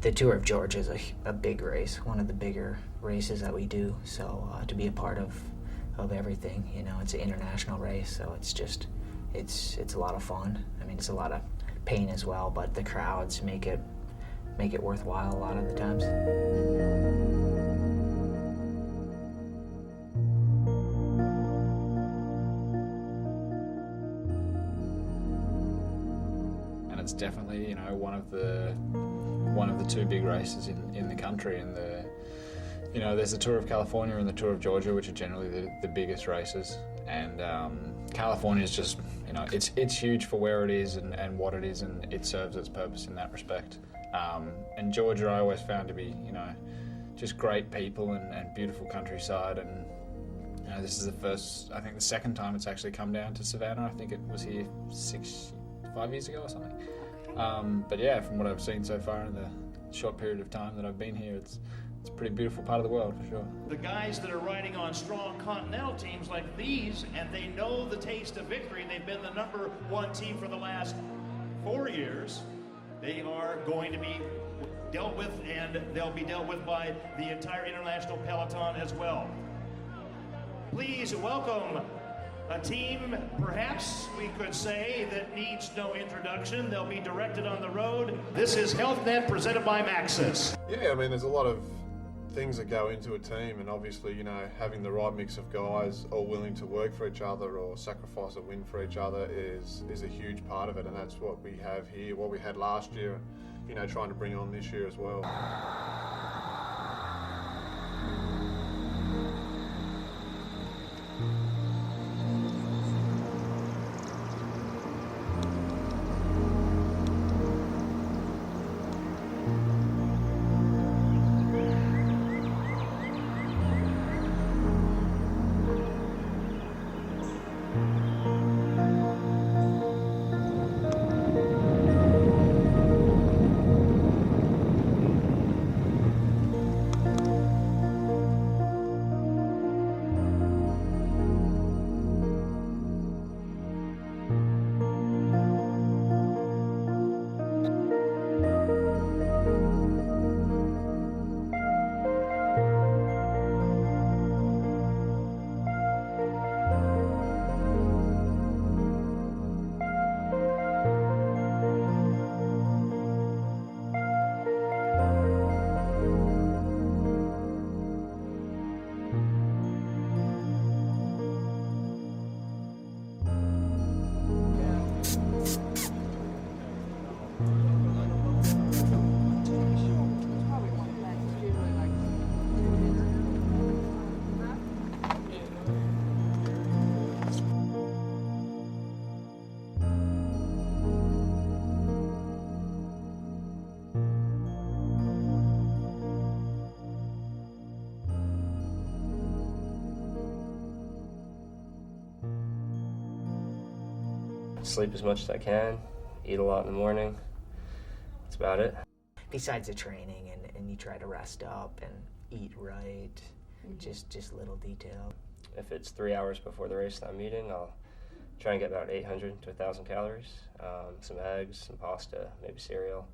the Tour of Georgia is a big race, one of the bigger races that we do. So to be a part of everything, you know, it's an international race, so it's a lot of fun. I mean, it's a lot of pain as well, but the crowds make it worthwhile a lot of the times. And it's definitely, you know, one of the two big races in the country. And you know, there's the Tour of California and the Tour of Georgia, which are generally the biggest races. And California is just, you know, it's huge for where it is and what it is, and it serves its purpose in that respect. And Georgia I always found to be, you know, just great people and beautiful countryside. And you know, this is the second time it's actually come down to Savannah. I think it was here 5 years ago or something. But yeah, from what I've seen so far in the short period of time that I've been here, it's a pretty beautiful part of the world, for sure. The guys that are riding on strong continental teams like these, and they know the taste of victory, they've been the #1 team for the last 4 years. They are going to be dealt with, and they'll be dealt with by the entire international peloton as well. Please welcome a team, perhaps we could say, that needs no introduction. They'll be directed on the road. This is HealthNet presented by Maxis. Yeah, I mean, there's a lot of things that go into a team, and obviously, you know, having the right mix of guys all willing to work for each other or sacrifice a win for each other is a huge part of it, and that's what we have here, what we had last year, you know, trying to bring on this year as well. Sleep as much as I can, eat a lot in the morning. That's about it. Besides the training, and you try to rest up and eat right, just little detail. If it's 3 hours before the race that I'm eating, I'll try and get about 800 to 1,000 calories, some eggs, some pasta, maybe cereal.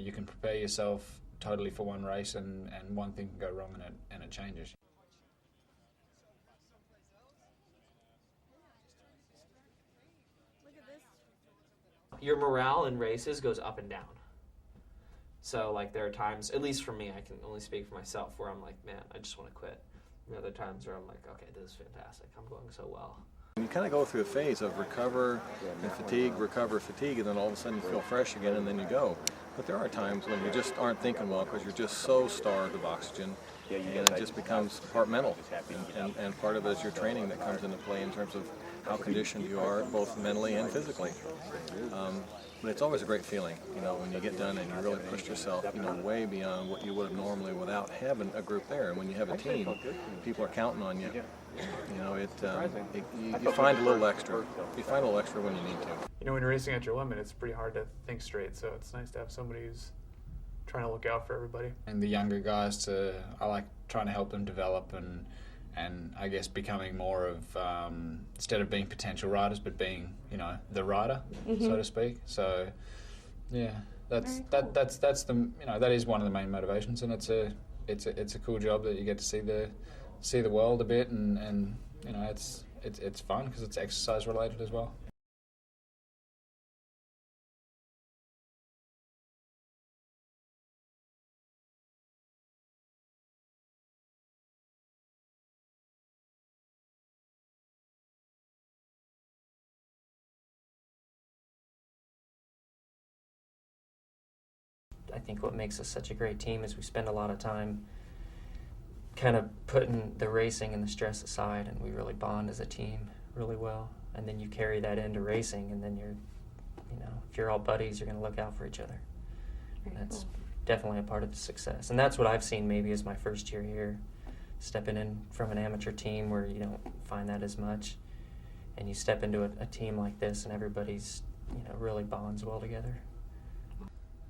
you can prepare yourself totally for one race, and one thing can go wrong and it changes. Your morale in races goes up and down. So, like, there are times, at least for me, I can only speak for myself, where I'm like, man, I just want to quit. And other times where I'm like, okay, this is fantastic. I'm going so well. You kind of go through a phase of recover and fatigue, and then all of a sudden you feel fresh again, and then you go. But there are times when you just aren't thinking well because you're just so starved of oxygen, and it just becomes part mental. And part of it is your training that comes into play in terms of how conditioned you are, both mentally and physically. But it's always a great feeling, when you get done and you really pushed yourself, way beyond what you would have normally without having a group there. And when you have a team, people are counting on you. You find a little extra. You find a little extra when you need to. When you're racing at your limit, it's pretty hard to think straight. So it's nice to have somebody who's trying to look out for everybody. And the younger guys, I like trying to help them develop and I guess becoming more of, instead of being potential riders, but being, the rider, so to speak. So, yeah, that's the, that is one of the main motivations, and it's a cool job that you get to see the world a bit, and it's fun because it's exercise related as well. I think what makes us such a great team is we spend a lot of time kind of putting the racing and the stress aside, and we really bond as a team really well. And then you carry that into racing, and then if you're all buddies, you're going to look out for each other. And that's definitely a part of the success. And that's what I've seen maybe as my first year here, stepping in from an amateur team where you don't find that as much, and you step into a team like this, and everybody's really bonds well together.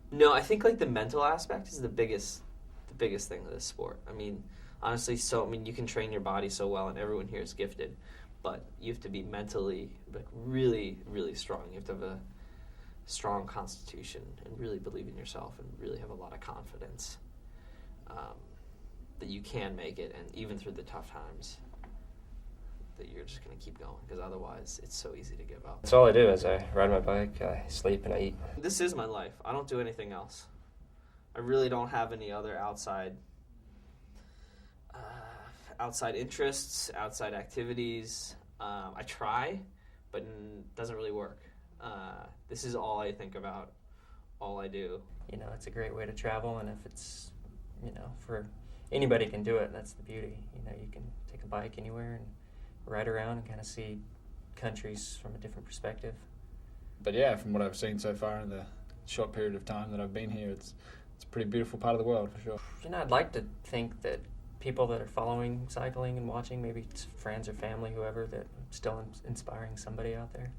No, I think like the mental aspect is the biggest thing of this sport. I mean, honestly, you can train your body so well, and everyone here is gifted, but you have to be mentally really, really strong. You have to have a strong constitution and really believe in yourself and really have a lot of confidence that you can make it, and even through the tough times, that you're just going to keep going, because otherwise it's so easy to give up. That's all I do is I ride my bike, I sleep, and I eat. This is my life. I don't do anything else. I really don't have any other outside interests, outside activities. I try, but it doesn't really work. This is all I think about, all I do. It's a great way to travel, and if it's, for anybody can do it, that's the beauty. You can take a bike anywhere and ride around and kind of see countries from a different perspective. But yeah, from what I've seen so far in the short period of time that I've been here, it's a pretty beautiful part of the world for sure. I'd like to think that people that are following cycling and watching, maybe it's friends or family, whoever, that I'm still inspiring somebody out there.